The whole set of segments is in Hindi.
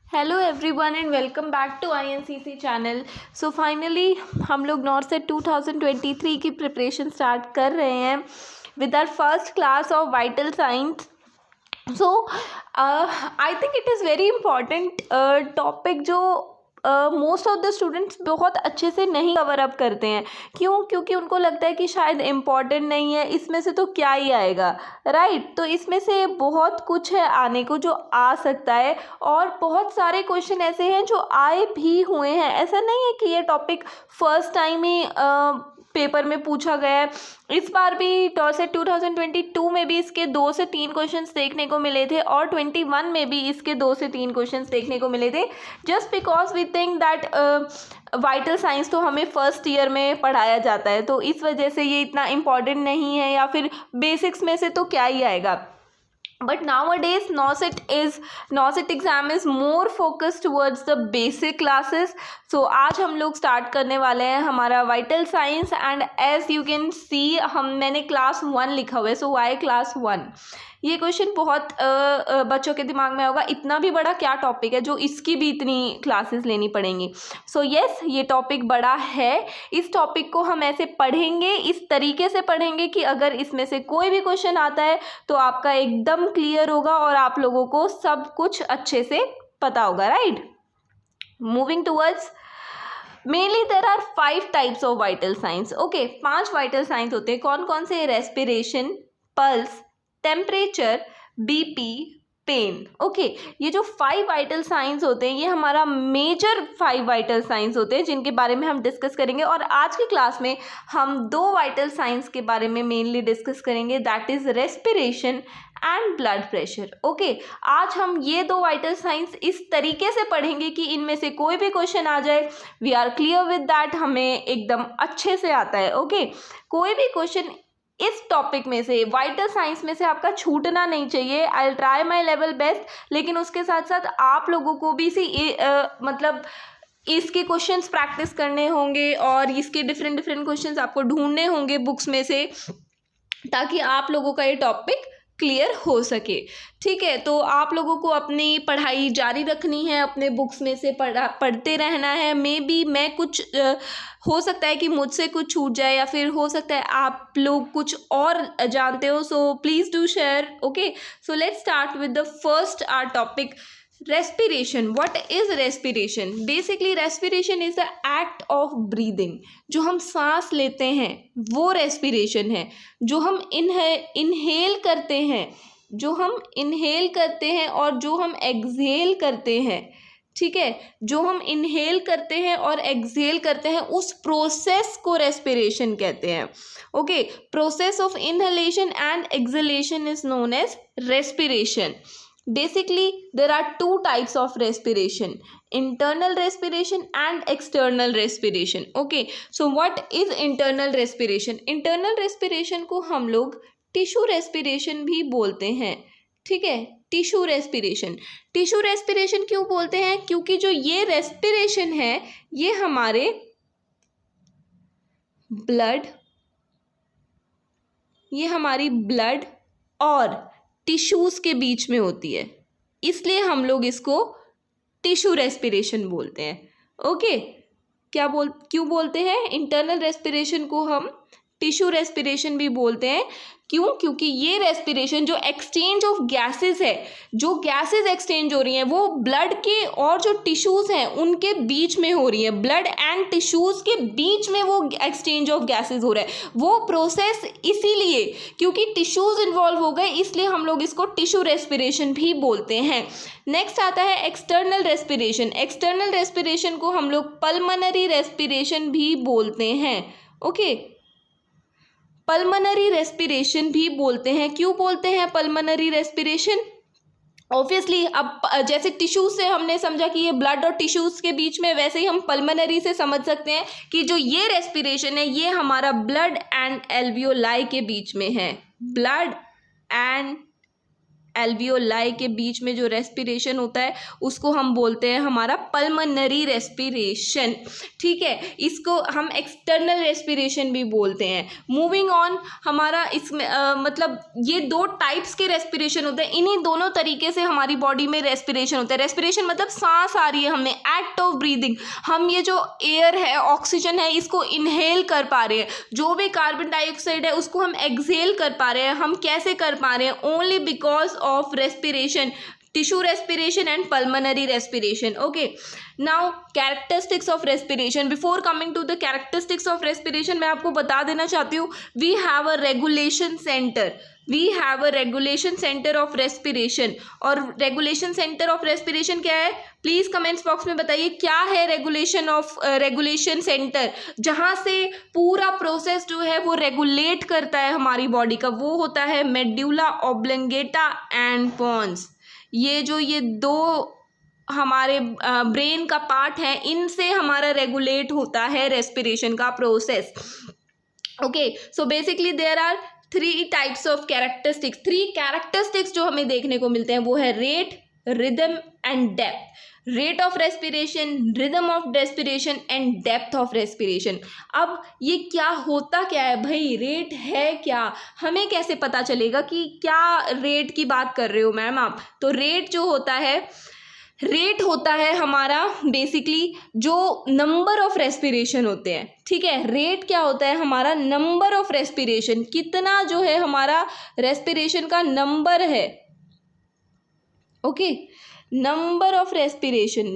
Hello everyone and welcome back to INCC channel. So finally हम लोग नॉर्सेट 2023 की प्रिपरेशन स्टार्ट कर रहे हैं with our first class of vital signs. So I think it is very important topic जो मोस्ट ऑफ द स्टूडेंट्स बहुत अच्छे से नहीं कवर अप करते हैं। क्यों? क्योंकि उनको लगता है कि शायद इम्पॉर्टेंट नहीं है, इसमें से तो क्या ही आएगा, राइट। तो इसमें से बहुत कुछ है आने को जो आ सकता है, और बहुत सारे क्वेश्चन ऐसे हैं जो आए भी हुए हैं। ऐसा नहीं है कि ये टॉपिक फर्स्ट टाइम ही पेपर में पूछा गया है। इस बार भी टॉसेट 2022 में भी इसके 2 से 3 क्वेश्चंस देखने को मिले थे, और 21 में भी इसके 2 से 3 क्वेश्चंस देखने को मिले थे। Just because we think that vital signs तो हमें फर्स्ट ईयर में पढ़ाया जाता है, तो इस वजह से ये इतना इम्पॉर्टेंट नहीं है, या फिर बेसिक्स में से तो क्या ही आएगा। But nowadays NOSET exam is more focused towards the basic classes. So आज हम लोग स्टार्ट करने वाले हैं हमारा vital signs, and as you can see मैंने क्लास 1 लिखा हुआ है। So why class 1? ये क्वेश्चन बहुत बच्चों के दिमाग में होगा, इतना भी बड़ा क्या टॉपिक है जो इसकी भी इतनी क्लासेस लेनी पड़ेंगी। सो यस, ये टॉपिक बड़ा है। इस टॉपिक को हम ऐसे पढ़ेंगे, इस तरीके से पढ़ेंगे कि अगर इसमें से कोई भी क्वेश्चन आता है तो आपका एकदम क्लियर होगा और आप लोगों को सब कुछ अच्छे से पता होगा, right. Moving towards, mainly there are 5 types of vital signs. Okay, 5 vital signs होते हैं। कौन कौन से? Respiration, pulse, temperature, BP, pain. Okay, ये जो 5 वाइटल साइंस होते हैं ये हमारा मेजर 5 वाइटल साइंस होते हैं जिनके बारे में हम डिस्कस करेंगे। और आज की क्लास में हम 2 वाइटल साइंस के बारे में मेनली डिस्कस करेंगे, that is respiration and blood pressure. Okay, आज हम ये 2 वाइटल साइंस इस तरीके से पढ़ेंगे कि इनमें से कोई भी क्वेश्चन आ जाए, we are clear with that, हमें एकदम अच्छे से आता है। ओके, कोई भी क्वेश्चन इस टॉपिक में से, वाइटल साइंस में से आपका छूटना नहीं चाहिए। I will try my level best, लेकिन उसके साथ साथ आप लोगों को भी मतलब इसके क्वेश्चंस प्रैक्टिस करने होंगे और इसके डिफरेंट क्वेश्चंस आपको ढूंढने होंगे बुक्स में से, ताकि आप लोगों का ये टॉपिक क्लियर हो सके। ठीक है, तो आप लोगों को अपनी पढ़ाई जारी रखनी है, अपने बुक्स में से पढ़ते रहना है। मे बी मैं कुछ हो सकता है कि मुझसे कुछ छूट जाए, या फिर हो सकता है आप लोग कुछ और जानते हो। So please do share. Okay, so let's start with the first hour topic, respiration. What is respiration? Basically respiration is the act of breathing. जो हम सांस लेते हैं वो रेस्पिरेशन है। जो हम इनहेल करते हैं, जो हम इनहेल करते हैं और जो हम एक्सहेल करते हैं, ठीक है, जो हम इनहेल करते हैं और एक्सहेल करते हैं, उस प्रोसेस को रेस्पिरेशन कहते हैं। Okay, process of inhalation and exhalation is known as respiration. Basically, there are 2 types of respiration, internal respiration and external respiration. Okay, so what is internal respiration? Internal respiration को हम लोग टिश्यू रेस्पिरेशन भी बोलते हैं। ठीक है, टिश्यू रेस्पिरेशन। टिश्यू रेस्पिरेशन क्यों बोलते हैं? क्योंकि जो ये रेस्पिरेशन है ये हमारे ब्लड, ये हमारी ब्लड और टिश्यूज़ के बीच में होती है, इसलिए हम लोग इसको टिश्यू रेस्पिरेशन बोलते हैं। ओके, क्यों बोलते हैं? इंटरनल रेस्पिरेशन को हम टिश्यू रेस्पिरेशन भी बोलते हैं। क्यों? क्योंकि ये रेस्पिरेशन जो एक्सचेंज ऑफ गैसेस है, जो गैसेस एक्सचेंज हो रही हैं वो ब्लड के और जो टिश्यूज़ हैं उनके बीच में हो रही है। ब्लड एंड टिश्यूज़ के बीच में वो एक्सचेंज ऑफ गैसेस हो रहा है। वो प्रोसेस इसीलिए, क्योंकि टिश्यूज़ इन्वॉल्व हो गए, इसलिए हम लोग इसको टिश्यू रेस्पिरेशन भी बोलते हैं। नेक्स्ट आता है एक्सटर्नल रेस्पिरेशन। एक्सटर्नल रेस्पिरेशन को हम लोग पल्मोनरी रेस्पिरेशन भी बोलते हैं। ओके, पल्मोनरी रेस्पिरेशन भी बोलते हैं। क्यों बोलते हैं पल्मोनरी रेस्पिरेशन? ऑब्वियसली, अब जैसे टिश्यूज से हमने समझा कि ये ब्लड और टिश्यूज के बीच में, वैसे ही हम पल्मोनरी से समझ सकते हैं कि जो ये रेस्पिरेशन है ये हमारा ब्लड एंड एल्वियोलाई के बीच में है। ब्लड एंड एल्वियोलाई के बीच में जो रेस्पिरेशन होता है उसको हम बोलते हैं हमारा पल्मोनरी रेस्पिरेशन। ठीक है, इसको हम एक्सटर्नल रेस्पिरेशन भी बोलते हैं। मूविंग ऑन, हमारा इसमें मतलब ये दो टाइप्स के रेस्पिरेशन होते हैं। इन्हीं दोनों तरीके से हमारी बॉडी में रेस्पिरेशन होता है। रेस्पिरेशन मतलब सांस आ रही है हमें, एक्ट ऑफ ब्रीदिंग, हम ये जो एयर है, ऑक्सीजन है, इसको इनहेल कर पा रहे हैं। जो भी कार्बन डाइऑक्साइड है उसको हम एक्सहेल कर पा रहे हैं। हम कैसे कर पा रहे हैं? Only because of respiration, tissue respiration and pulmonary respiration. Okay, now characteristics of respiration. Before coming to the characteristics of respiration, मैं आपको बता देना चाहती हूँ, we have a regulation center. We have a regulation center of respiration. और regulation center of respiration क्या है? प्लीज़ कमेंट्स बॉक्स में बताइए क्या है रेगुलेशन सेंटर, जहाँ से पूरा प्रोसेस जो है वो रेगुलेट करता है हमारी बॉडी का। वो होता है मेडुला ऑब्लंगेटा एंड पोन्स। ये दो हमारे ब्रेन का पार्ट है, इनसे हमारा रेगुलेट होता है रेस्पिरेशन का process. Okay, so basically there are 3 types of characteristics. 3 characteristics जो हमें देखने को मिलते हैं वो है rate, rhythm and depth. Rate of respiration, rhythm of respiration and depth of respiration. अब ये क्या होता क्या है भाई? रेट है क्या? हमें कैसे पता चलेगा कि क्या रेट की बात कर रहे हो मैम आप? तो रेट जो होता है, रेट होता है हमारा बेसिकली जो नंबर ऑफ रेस्पिरेशन होते हैं। ठीक है, रेट क्या होता है? हमारा नंबर ऑफ रेस्पिरेशन, कितना जो है हमारा रेस्पिरेशन का नंबर है। Okay, number of respiration.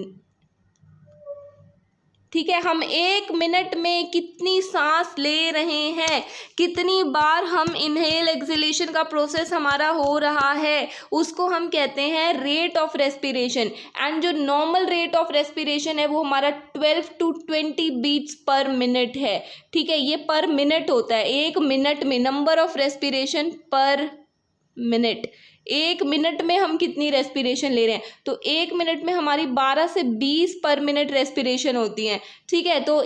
ठीक है, हम 1 मिनट में कितनी सांस ले रहे हैं, कितनी बार हम इनहेल एक्सहेलेशन का प्रोसेस हमारा हो रहा है, उसको हम कहते हैं रेट ऑफ रेस्पिरेशन। एंड जो नॉर्मल रेट ऑफ रेस्पिरेशन है वो हमारा 12 to 20 बीट्स पर मिनट है। ठीक है, ये पर मिनट होता है, 1 मिनट में नंबर ऑफ रेस्पिरेशन पर मिनट। 1 मिनट में हम कितनी रेस्पिरेशन ले रहे हैं? तो 1 मिनट में हमारी 12 से 20 पर मिनट रेस्पिरेशन होती हैं। ठीक है, तो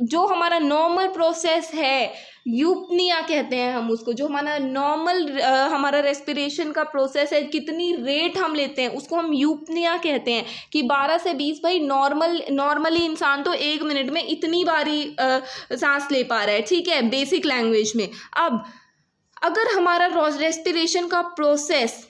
जो हमारा नॉर्मल प्रोसेस है, यूपनिया कहते हैं हम उसको, जो हमारा नॉर्मल हमारा रेस्पिरेशन का प्रोसेस है, कितनी रेट हम लेते हैं उसको हम यूपनिया कहते हैं। कि 12 से 20 भाई नॉर्मली इंसान तो 1 मिनट में इतनी बारी सांस ले पा रहा है। ठीक है, बेसिक लैंग्वेज में। अब अगर हमारा रेस्पिरेशन का प्रोसेस,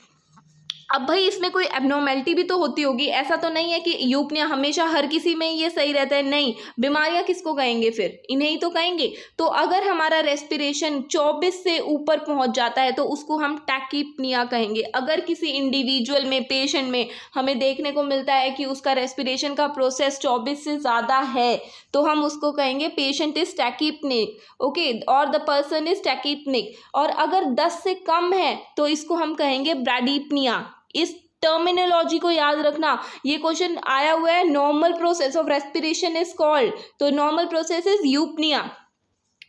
अब भाई इसमें कोई एबनॉर्मेलिटी भी तो होती होगी। ऐसा तो नहीं है कि यूपनिया हमेशा हर किसी में ये सही रहता है, नहीं। बीमारियां किसको कहेंगे फिर? इन्हें ही तो कहेंगे। तो अगर हमारा रेस्पिरेशन 24 से ऊपर पहुंच जाता है तो उसको हम टैकीपनिया कहेंगे। अगर किसी इंडिविजुअल में, पेशेंट में हमें देखने को मिलता है कि उसका रेस्पिरेशन का प्रोसेस 24 से ज़्यादा है तो हम उसको कहेंगे पेशेंट इज टैकीपनिक। ओके, और द पर्सन इज टैकीपनिक। और अगर 10 से कम है तो इसको हम कहेंगे ब्रैडीपनिया। इस टर्मिनोलॉजी को याद रखना, ये क्वेश्चन आया हुआ है। Normal process of respiration is called, तो normal process is eupnoea.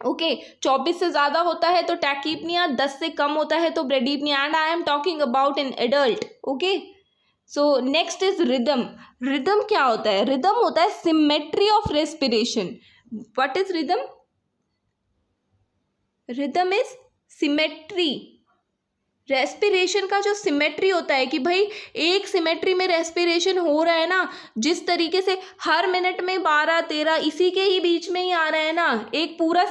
Okay, 24 से ज़्यादा होता है तो टैकीपनिया, 10 से कम होता है तो bradypnoea. And I am talking about in adult. Okay, so next is rhythm. Rhythm क्या होता है? रिदम होता है symmetry of respiration. What is rhythm? Rhythm is symmetry. Respiration का जो सिमेट्री होता है कि भाई एक सिमेट्री में रेस्पिरेशन हो रहा है ना, जिस तरीके से हर मिनट में 12-13 इसी के ही बीच में ही आ रहा है ना, एक पूरा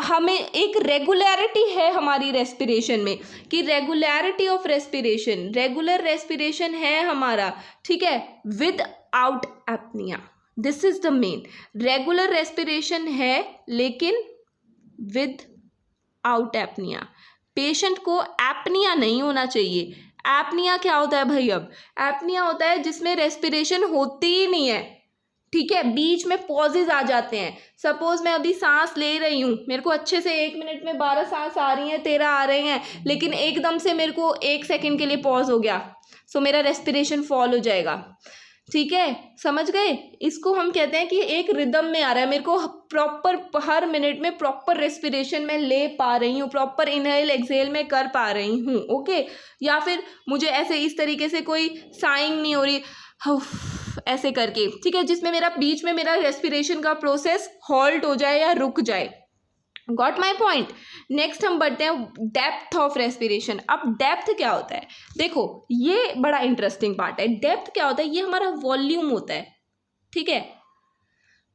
हमें एक रेगुलरिटी है हमारी रेस्पिरेशन में, कि regularity of respiration, regular respiration है हमारा। ठीक है, with out apnoea, this is the main. Regular respiration है लेकिन विद आउट एपनिया। पेशेंट को एपनिया नहीं होना चाहिए। एपनिया क्या होता है भाई? अब एपनिया होता है जिसमें रेस्पिरेशन होती ही नहीं है। ठीक है, बीच में पॉजेज आ जाते हैं। सपोज मैं अभी सांस ले रही हूँ, मेरे को अच्छे से 1 मिनट में 12 सांस आ रही हैं, 13 आ रहे हैं, लेकिन एकदम से मेरे को 1 सेकेंड के लिए पॉज हो गया, सो मेरा रेस्पिरेशन फॉल हो जाएगा। ठीक है, समझ गए? इसको हम कहते हैं कि एक रिदम में आ रहा है, मेरे को प्रॉपर हर मिनट में प्रॉपर रेस्पिरेशन में ले पा रही हूँ, प्रॉपर इनहेल एक्सहेल में कर पा रही हूँ। ओके, या फिर मुझे ऐसे इस तरीके से कोई साइंग नहीं हो रही ऐसे करके, ठीक है, जिसमें मेरा बीच में मेरा रेस्पिरेशन का प्रोसेस हॉल्ट हो जाए या रुक जाए। Got my point. नेक्स्ट हम बढ़ते हैं डेप्थ ऑफ रेस्पिरेशन। अब डेप्थ क्या होता है, देखो ये बड़ा इंटरेस्टिंग पार्ट है। डेप्थ क्या होता है, ये हमारा वॉल्यूम होता है, ठीक है,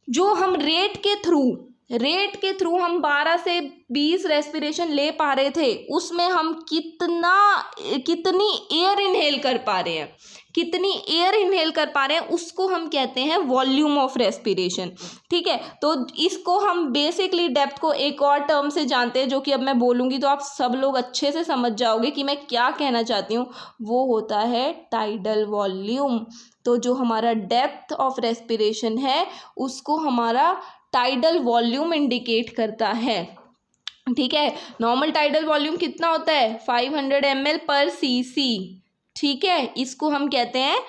जो हम रेट के थ्रू हम 12 से 20 रेस्पिरेशन ले पा रहे थे, उसमें हम कितनी एयर इनहेल कर पा रहे हैं, उसको हम कहते हैं वॉल्यूम ऑफ रेस्पिरेशन, ठीक है। तो इसको हम बेसिकली डेप्थ को एक और टर्म से जानते हैं, जो कि अब मैं बोलूँगी तो आप सब लोग अच्छे से समझ जाओगे कि मैं क्या कहना चाहती हूँ। वो होता है टाइडल वॉल्यूम। तो जो हमारा डेप्थ ऑफ रेस्पिरेशन है उसको हमारा टाइडल वॉल्यूम इंडिकेट करता है, ठीक है। नॉर्मल टाइडल वॉल्यूम कितना होता है, 500 ml पर cc, ठीक है। इसको हम कहते हैं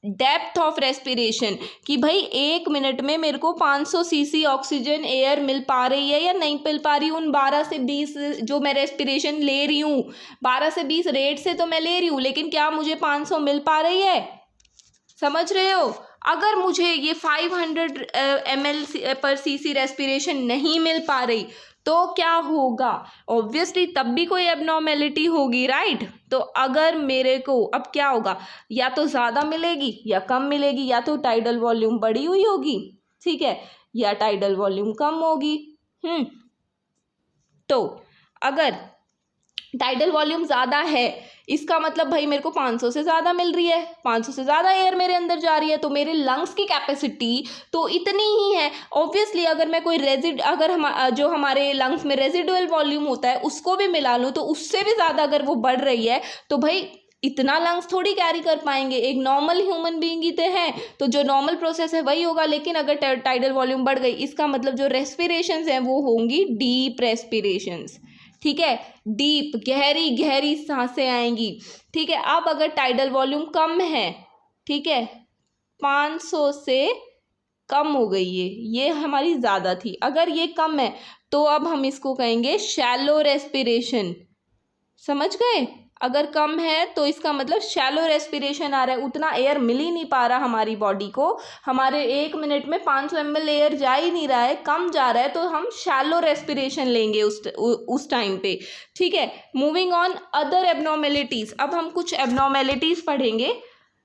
डेप्थ ऑफ रेस्पिरेशन, कि भाई 1 मिनट में मेरे को 500 cc ऑक्सीजन एयर मिल पा रही है या नहीं मिल पा रही। उन 12 से 20 जो मैं रेस्पिरेशन ले रही हूँ, 12 से 20 रेट से तो मैं ले रही हूँ, लेकिन क्या मुझे 500 मिल पा रही है, समझ रहे हो। अगर मुझे ये 500 ml पर cc रेस्पिरेशन नहीं मिल पा रही तो क्या होगा, ऑब्वियसली तब भी कोई एबनॉर्मेलिटी होगी, राइट। तो अगर मेरे को अब क्या होगा, या तो ज़्यादा मिलेगी या कम मिलेगी, या तो टाइडल वॉल्यूम बढ़ी हुई होगी, ठीक है, या टाइडल वॉल्यूम कम होगी। तो अगर टाइडल वॉल्यूम ज़्यादा है, इसका मतलब भाई मेरे को 500 से ज़्यादा मिल रही है, 500 से ज़्यादा एयर मेरे अंदर जा रही है, तो मेरे लंग्स की कैपेसिटी तो इतनी ही है। ऑब्वियसली अगर मैं कोई जो हमारे लंग्स में रेजिडुअल वॉल्यूम होता है उसको भी मिला लूँ, तो उससे भी ज़्यादा अगर वो बढ़ रही है तो भाई इतना लंग्स थोड़ी कैरी कर पाएंगे, एक नॉर्मल ह्यूमन बीइंग ही तो हैं, तो जो नॉर्मल प्रोसेस है वही होगा। लेकिन अगर टाइडल वॉल्यूम बढ़ गई, इसका मतलब जो रेस्पिरेशंस हैं वो होंगी डीप रेस्पिरेशंस, ठीक है, डीप गहरी गहरी सांसें आएंगी, ठीक है। अब अगर टाइडल वॉल्यूम कम है, ठीक है, 500 से कम हो गई है, ये हमारी ज़्यादा थी, अगर ये कम है तो अब हम इसको कहेंगे शैलो रेस्पिरेशन, समझ गए। अगर कम है तो इसका मतलब शैलो रेस्पिरेशन आ रहा है, उतना एयर मिल ही नहीं पा रहा हमारी बॉडी को, हमारे 1 मिनट में 500 ml एयर जा ही नहीं रहा है, कम जा रहा है, तो हम शैलो रेस्पिरेशन लेंगे उस टाइम पे, ठीक है। मूविंग ऑन अदर एबनॉर्मेलिटीज़, अब हम कुछ एबनॉर्मेलिटीज़ पढ़ेंगे,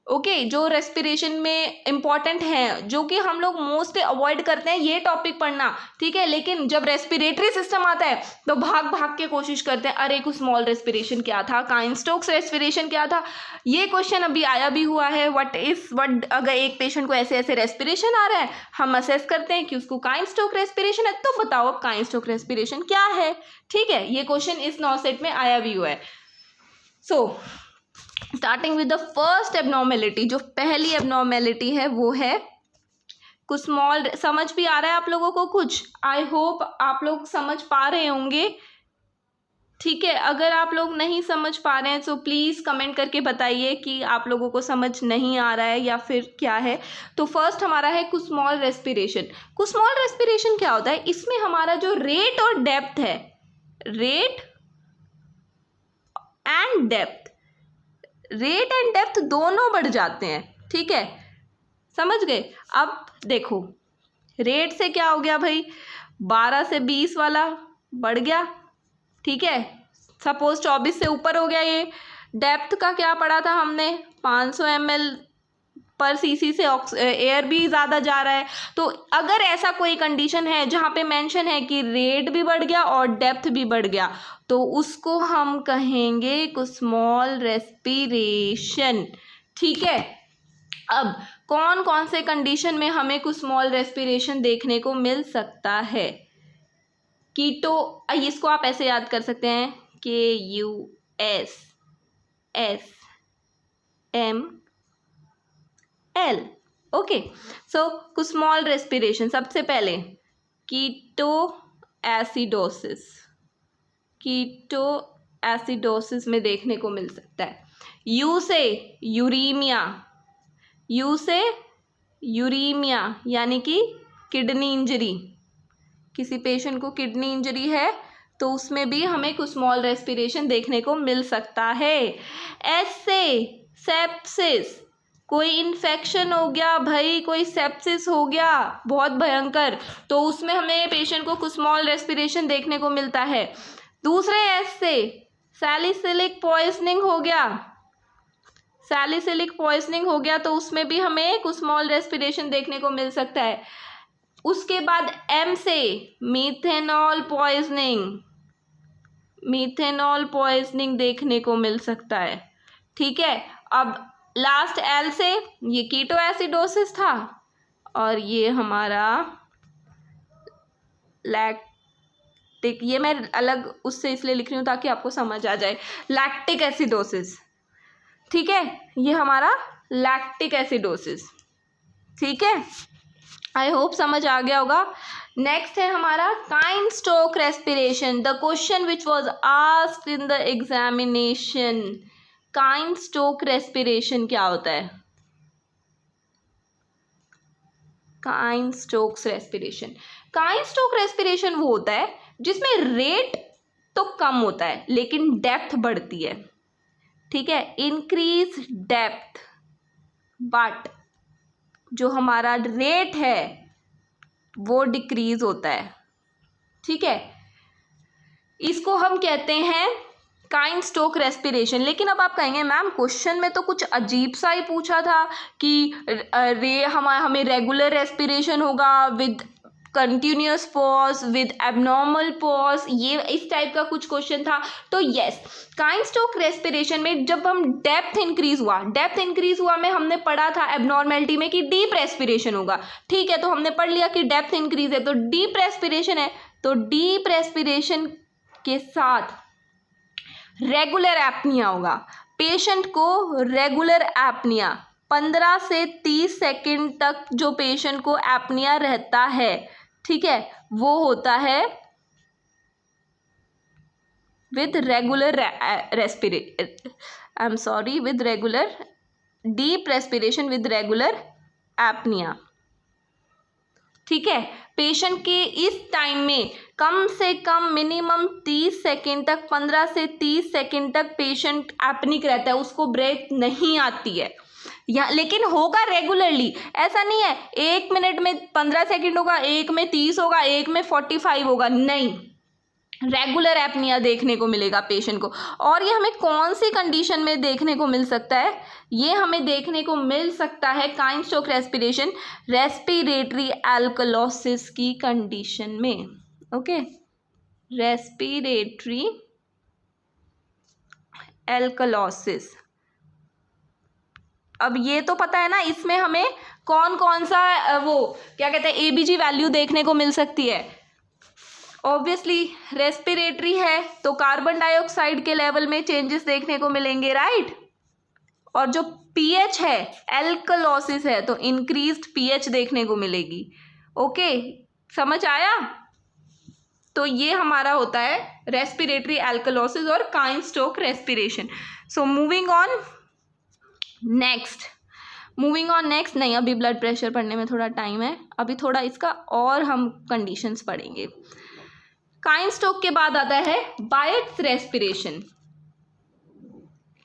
ओके, जो रेस्पिरेशन में इम्पॉर्टेंट हैं, जो कि हम लोग मोस्टली अवॉइड करते हैं ये टॉपिक पढ़ना, ठीक है। लेकिन जब रेस्पिरेटरी सिस्टम आता है तो भाग भाग के कोशिश करते हैं, अरे कुछ स्मॉल रेस्पिरेशन क्या था, काइन-स्टोक्स रेस्पिरेशन क्या था, ये क्वेश्चन अभी आया भी हुआ है। व्हाट अगर एक पेशेंट को ऐसे ऐसे रेस्पिरेशन आ रहा है, हम असेस करते हैं कि उसको काइन-स्टोक रेस्पिरेशन है, तो बताओ अब काइन-स्टोक रेस्पिरेशन क्या है, ठीक है। ये क्वेश्चन इस नॉसेट में आया भी हुआ है। So starting with the first abnormality, जो पहली एबनॉर्मेलिटी है वो है कुछ स्मॉल, समझ भी आ रहा है आप लोगों को कुछ, आई होप आप लोग समझ पा रहे होंगे, ठीक है। अगर आप लोग नहीं समझ पा रहे हैं तो प्लीज़ कमेंट करके बताइए कि आप लोगों को समझ नहीं आ रहा है या फिर क्या है। तो फर्स्ट हमारा है कुछ स्मॉल रेस्पिरेशन। कुछ स्मॉल रेस्पिरेशन क्या होता है, इसमें हमारा जो रेट और डेप्थ है, रेट एंड डेप्थ दोनों बढ़ जाते हैं, ठीक है, समझ गए। अब देखो रेट से क्या हो गया भाई, 12 से 20 वाला बढ़ गया, ठीक है, सपोज 24 से ऊपर हो गया। ये डेप्थ का क्या पढ़ा था हमने, 500 ml पर cc से एयर भी ज़्यादा जा रहा है। तो अगर ऐसा कोई कंडीशन है जहाँ पे मेंशन है कि रेट भी बढ़ गया और डेप्थ भी बढ़ गया, तो उसको हम कहेंगे कुछ स्मॉल रेस्पिरेशन, ठीक है। अब कौन कौन से कंडीशन में हमें कुछ स्मॉल रेस्पिरेशन देखने को मिल सकता है, कीटो, इसको आप ऐसे याद कर सकते हैं, KUSSML, ओके। सो कुछ स्मॉल रेस्पिरेशन, सबसे पहले कीटो एसिडोसिस में देखने को मिल सकता है। यू से यूरीमिया यानी कि किडनी इंजरी, किसी पेशेंट को किडनी इंजरी है तो उसमें भी हमें कुछ स्मॉल रेस्पिरेशन देखने को मिल सकता है। एस से सेप्सिस, कोई इन्फेक्शन हो गया भाई, कोई सेप्सिस हो गया बहुत भयंकर, तो उसमें हमें पेशेंट को कुछ स्मॉल रेस्पिरेशन देखने को मिलता है। दूसरे एस से सैलिसिलिक पॉइजनिंग हो गया, सैलिसिलिक पॉइजनिंग हो गया तो उसमें भी हमें कुछ स्मॉल रेस्पिरेशन देखने को मिल सकता है। उसके बाद एम से मीथेनॉल पॉइजनिंग, मीथेनॉल पॉइजनिंग देखने को मिल सकता है। ठीक है, अब लास्ट एल से ये कीटो एसिडोसिस था और ये हमारा लैक्टिक, ये मैं अलग उससे इसलिए लिख रही हूँ ताकि आपको समझ आ जाए, लैक्टिक एसिडोसिस। ठीक है, ये हमारा लैक्टिक एसिडोसिस। ठीक है, आई होप समझ आ गया होगा। नेक्स्ट है हमारा Cheyne Stoke respiration, the question which was asked in the examination. Cheyne Stoke respiration क्या होता है? Cheyne Stokes respiration, Cheyne Stoke respiration वो होता है जिसमें रेट तो कम होता है लेकिन डेप्थ बढ़ती है। ठीक है, इंक्रीज डेप्थ, बट जो हमारा रेट है वो डिक्रीज होता है। ठीक है, इसको हम कहते हैं काइन स्टोक रेस्पिरेशन। लेकिन अब आप कहेंगे मैम क्वेश्चन में तो कुछ अजीब सा ही पूछा था कि हमें रेगुलर रेस्पिरेशन होगा with continuous pause with abnormal pause, ये इस टाइप का कुछ क्वेश्चन था। तो यस, काइन स्टोक रेस्पिरेशन में जब हम डेप्थ इंक्रीज हुआ में हमने पढ़ा था एबनॉर्मेलिटी में कि डीप रेस्पिरेशन होगा। ठीक है, तो हमने पढ़ लिया कि डेप्थ इंक्रीज है तो डीप रेस्पिरेशन है, तो डीप रेस्पिरेशन के साथ रेगुलर एपनिया होगा। पेशेंट को रेगुलर एपनिया 15 से 30 सेकंड तक जो पेशेंट को एपनिया रहता है, ठीक है, वो होता है with regular with regular deep respiration with regular apnoea. ठीक है, पेशेंट के इस टाइम में कम से कम मिनिमम 30 सेकेंड तक, 15 से 30 सेकेंड तक पेशेंट एपनिक रहता है, उसको ब्रेथ नहीं आती है या, लेकिन होगा रेगुलरली। ऐसा नहीं है 1 मिनट में 15 सेकेंड होगा, 1 में 30 होगा, 1 में 45 होगा, नहीं, रेगुलर एपनिया देखने को मिलेगा पेशेंट को। और ये हमें कौन सी कंडीशन में देखने को मिल सकता है? ये हमें देखने को मिल सकता है Cheyne Stoke respiration respiratory alkalosis की कंडीशन में। Okay, respiratory alkalosis. अब ये तो पता है ना, इसमें हमें कौन कौन सा वो क्या कहते हैं एबीजी वैल्यू देखने को मिल सकती है। ऑब्वियसली रेस्पिरेटरी है तो कार्बन डाइऑक्साइड के लेवल में चेंजेस देखने को मिलेंगे, राइट। और जो पीएच है, एल्कलोसिस है तो इंक्रीज्ड पीएच देखने को मिलेगी। ओके, समझ आया? तो ये हमारा होता है रेस्पिरेटरी एल्कलोसिस और Cheyne Stoke respiration. So moving on next, नहीं, अभी ब्लड प्रेशर पढ़ने में थोड़ा टाइम है, अभी थोड़ा इसका और हम कंडीशंस पढ़ेंगे। काइन स्टोक के बाद आता है बायट्स रेस्पिरेशन।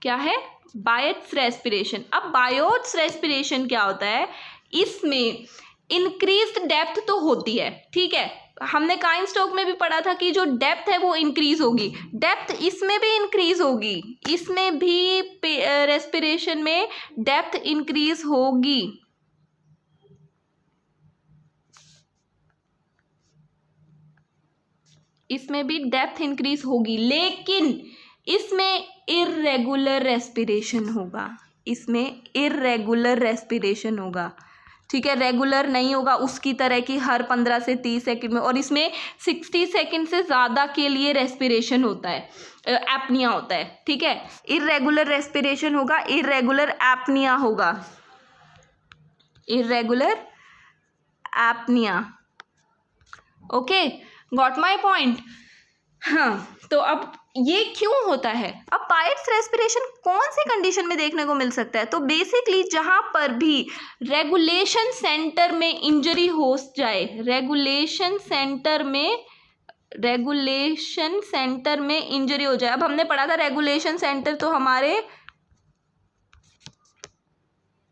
क्या है? Bites respiration. अब बायट्स रेस्पिरेशन क्या होता है? इसमें इंक्रीज्ड डेप्थ तो होती है, ठीक है, हमने काइन स्टोक में भी पढ़ा था कि जो डेप्थ है वो इंक्रीज होगी, डेप्थ इसमें भी इंक्रीज होगी, इसमें भी रेस्पिरेशन में डेप्थ इंक्रीज होगी। इसमें भी डेप्थ इंक्रीज होगी, लेकिन इसमें इर्रेगुलर रेस्पिरेशन होगा, इसमें इर्रेगुलर रेस्पिरेशन होगा। ठीक है, रेगुलर नहीं होगा उसकी तरह की हर 15 से 30 सेकंड में, और इसमें 60 सेकंड से ज़्यादा के लिए रेस्पिरेशन होता है, एपनिया होता है। ठीक है, इर्रेगुलर रेस्पिरेशन होगा, इर्रेगुलर एपनिया होगा, irregular apnoea. Okay, got my point? हाँ, तो अब ये क्यों होता है? अब बायट्स रेस्पिरेशन कौन सी कंडीशन में देखने को मिल सकता है? तो बेसिकली जहाँ पर भी रेगुलेशन सेंटर में इंजरी हो जाए, रेगुलेशन सेंटर में इंजरी हो जाए। अब हमने पढ़ा था रेगुलेशन सेंटर तो हमारे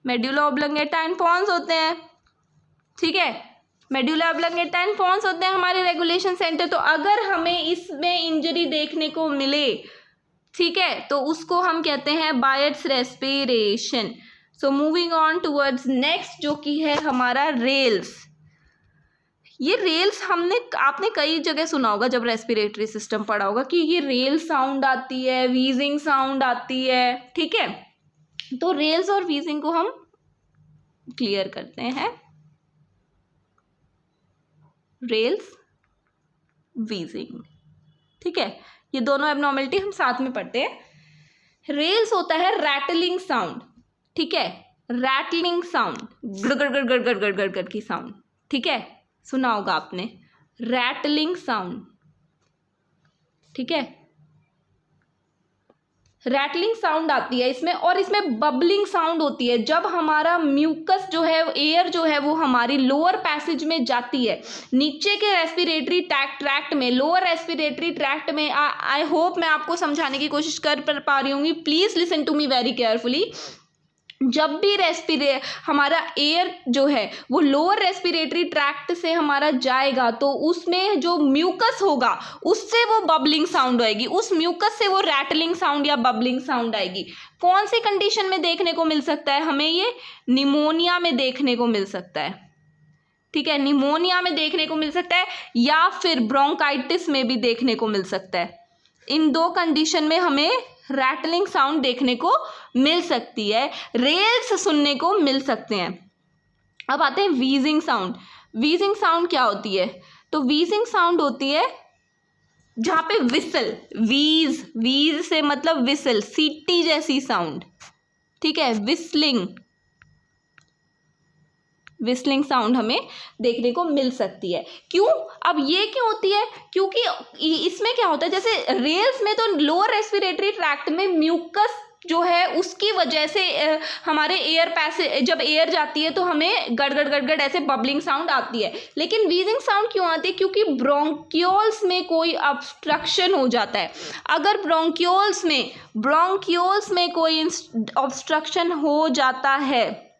मेडुला ऑब्लोंगेटा एंड पॉन्स होते हैं, ठीक है, मेडुला ऑब्लोंगेटा एंड पॉन्स होते हैं हमारे रेगुलेशन सेंटर। तो अगर हमें इसमें इंजरी देखने को मिले, ठीक है, तो उसको हम कहते हैं bites respiration. So moving on towards next जो कि है हमारा रेल्स। ये रेल्स आपने कई जगह सुना होगा जब रेस्पिरेटरी सिस्टम पढ़ा होगा कि ये रेल साउंड आती है, वीजिंग साउंड आती है, ठीक है। तो रेल्स और वीजिंग को हम क्लियर करते हैं। रेल्स, वीजिंग, ठीक है, ये दोनों एबनॉर्मलिटी हम साथ में पढ़ते हैं। रेल्स होता है रैटलिंग साउंड, ठीक है, रैटलिंग साउंड, गड़गड़ गड़गड़ गड़गड़ गड़गड़ की साउंड, ठीक है, सुना होगा आपने, रैटलिंग साउंड, ठीक है, रैटलिंग साउंड आती है इसमें। और इसमें बबलिंग साउंड होती है जब हमारा म्यूकस जो है, एयर जो है वो हमारी लोअर पैसेज में जाती है, नीचे के रेस्पिरेटरी ट्रैक्ट में, लोअर रेस्पिरेटरी ट्रैक्ट में। आई होप मैं आपको समझाने की कोशिश कर पा रही हूँ, please listen to me very carefully. जब भी हमारा एयर जो है वो लोअर रेस्पिरेटरी ट्रैक्ट से हमारा जाएगा तो उसमें जो म्यूकस होगा उससे वो बबलिंग साउंड आएगी, उस म्यूकस से वो रैटलिंग साउंड या बबलिंग साउंड आएगी। कौन सी कंडीशन में देखने को मिल सकता है हमें? ये निमोनिया में देखने को मिल सकता है, ठीक है, निमोनिया में देखने को मिल सकता है या फिर ब्रोंकाइटिस में भी देखने को मिल सकता है। इन दो कंडीशन में हमें रैटलिंग साउंड देखने को मिल सकती है, रेल्स सुनने को मिल सकते हैं। अब आते हैं वीजिंग साउंड। वीजिंग साउंड क्या होती है? तो वीजिंग साउंड होती है जहाँ पे विसल, वीज से मतलब विसल, सीटी जैसी साउंड, ठीक है, विस्लिंग साउंड हमें देखने को मिल सकती है। क्यों? अब ये क्यों होती है? क्योंकि इसमें क्या होता है, जैसे रेल्स में तो लोअर रेस्पिरेटरी ट्रैक्ट में म्यूकस जो है उसकी वजह से हमारे एयर पैसेज, जब एयर जाती है तो हमें गड़गड़ गड़गड़ ऐसे बबलिंग साउंड आती है। लेकिन वीजिंग साउंड क्यों आती है? क्योंकि ब्रोंकियोल्स में कोई ऑब्स्ट्रक्शन हो जाता है। अगर ब्रोंकियोल्स में कोई ऑब्स्ट्रक्शन हो जाता है,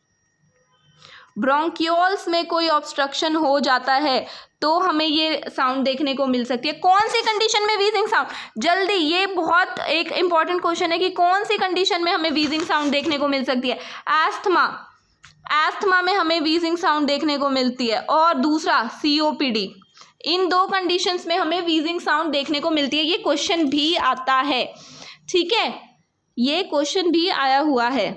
ब्रोंकियोल्स में कोई ऑब्स्ट्रक्शन हो जाता है तो हमें ये साउंड देखने को मिल सकती है। कौन सी कंडीशन में वीजिंग साउंड? जल्दी, ये बहुत एक इंपॉर्टेंट क्वेश्चन है कि कौन सी कंडीशन में हमें वीजिंग साउंड देखने को मिल सकती है? एस्थमा में हमें वीजिंग साउंड देखने को मिलती है, और दूसरा COPD। इन दो कंडीशंस में हमें वीजिंग साउंड देखने को मिलती है। ये क्वेश्चन भी आता है, ठीक है, ये क्वेश्चन भी आया हुआ है,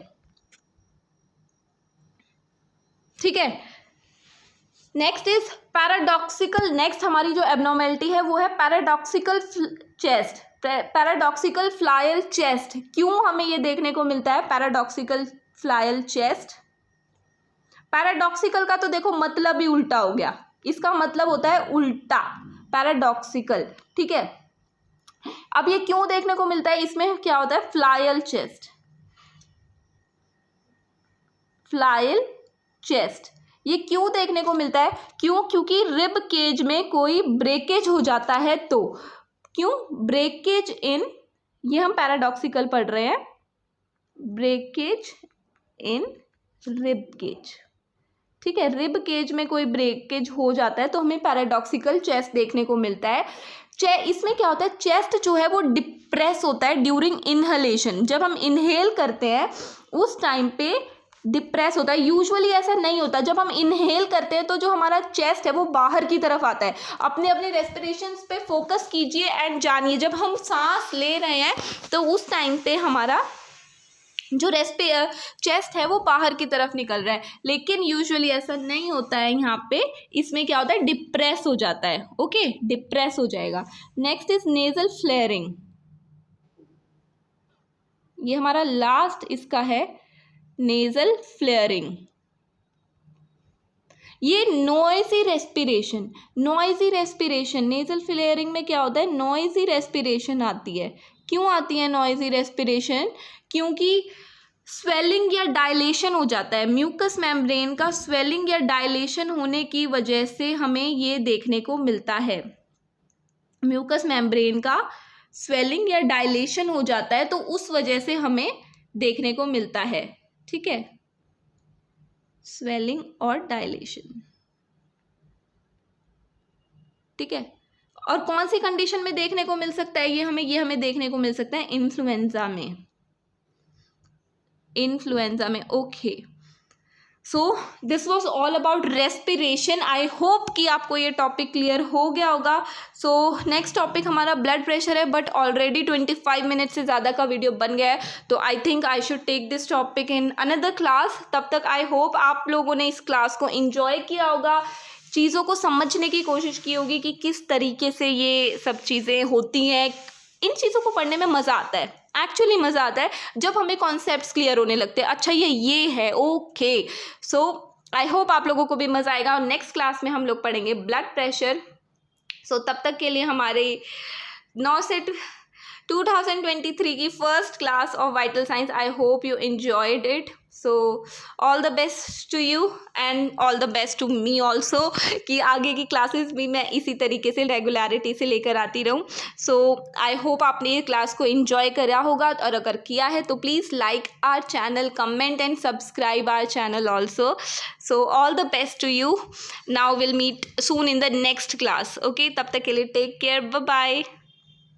ठीक है। Next is paradoxical. नेक्स्ट हमारी जो एबनॉर्मेलिटी है वो है पैराडॉक्सिकल चेस्ट, पैराडॉक्सिकल फ्लायल चेस्ट। क्यों हमें ये देखने को मिलता है पैराडॉक्सिकल फ्लायल चेस्ट? पैराडॉक्सिकल का तो देखो मतलब ही उल्टा हो गया, इसका मतलब होता है उल्टा, पैराडॉक्सिकल, ठीक है। अब ये क्यों देखने को मिलता है? इसमें क्या होता है, फ्लायल चेस्ट, फ्लायल चेस्ट, ये क्यों देखने को मिलता है? क्यों? क्योंकि रिब केज में कोई ब्रेकेज हो जाता है। तो क्यों? ब्रेकेज इन, ये हम पैराडॉक्सिकल पढ़ रहे हैं, ब्रेकेज इन रिब केज, ठीक है, रिब केज में कोई ब्रेकेज हो जाता है तो हमें पैराडॉक्सिकल चेस्ट देखने को मिलता है। इसमें क्या होता है, चेस्ट जो है वो डिप्रेस होता है ड्यूरिंग इनहेलेशन। जब हम इनहेल करते हैं उस टाइम पे डिप्रेस होता है। यूजुअली ऐसा नहीं होता, जब हम इनहेल करते हैं तो जो हमारा चेस्ट है वो बाहर की तरफ आता है। अपने रेस्पिरेशंस पे फोकस कीजिए एंड जानिए, जब हम सांस ले रहे हैं तो उस टाइम पे हमारा जो चेस्ट है वो बाहर की तरफ निकल रहा है, लेकिन यूजुअली ऐसा नहीं होता है। यहाँ पे इसमें क्या होता है, डिप्रेस हो जाता है, ओके, डिप्रेस हो जाएगा। नेक्स्ट इज नेजल फ्लेयरिंग, ये हमारा लास्ट इसका है, नेजल फ्लेयरिंग। ये नॉइजी रेस्पिरेशन, नेजल फ्लेयरिंग में क्या होता है, नॉइजी रेस्पिरेशन आती है। क्यों आती है नॉइजी रेस्पिरेशन? क्योंकि स्वेलिंग या डायलेशन हो जाता है, म्यूकस मेम्ब्रेन का स्वेलिंग या डायलेशन होने की वजह से हमें ये देखने को मिलता है। म्यूकस मेम्ब्रेन का स्वेलिंग या डायलेशन हो जाता है तो उस वजह से हमें देखने को मिलता है, ठीक है। स्वेलिंग और डायलेशन। ठीक है, और कौन सी कंडीशन में देखने को मिल सकता है ये हमें देखने को मिल सकता है इन्फ्लुएंजा में। Okay, so this was all about respiration. I hope कि आपको ये टॉपिक क्लियर हो गया होगा। सो नेक्स्ट टॉपिक हमारा ब्लड प्रेशर है, बट ऑलरेडी 25 मिनट से ज़्यादा का वीडियो बन गया है, तो I think I should take this topic in another class. तब तक आई होप आप लोगों ने इस क्लास को इन्जॉय किया होगा, चीज़ों को समझने की कोशिश की होगी कि किस तरीके से ये सब चीज़ें होती हैं। इन चीज़ों को पढ़ने में मज़ा आता है, एक्चुअली मज़ा आता है जब हमें कॉन्सेप्ट्स क्लियर होने लगते हैं। अच्छा ये है, ओके। सो आई होप आप लोगों को भी मज़ा आएगा, और नेक्स्ट क्लास में हम लोग पढ़ेंगे ब्लड प्रेशर। सो तब तक के लिए हमारे 9 से 2023 की first class of vital signs, I hope you enjoyed it. So all the best to you and all the best to me also, कि आगे की क्लासेस भी मैं इसी तरीके से रेगुलरिटी से लेकर आती रहूँ। सो आई होप आपने ये क्लास को एंजॉय करा होगा, और अगर किया है तो please like our channel, comment and subscribe our channel also. So all the best to you. Now will meet soon in the next class. Okay, तब तक के लिए टेक केयर, बाय बाय।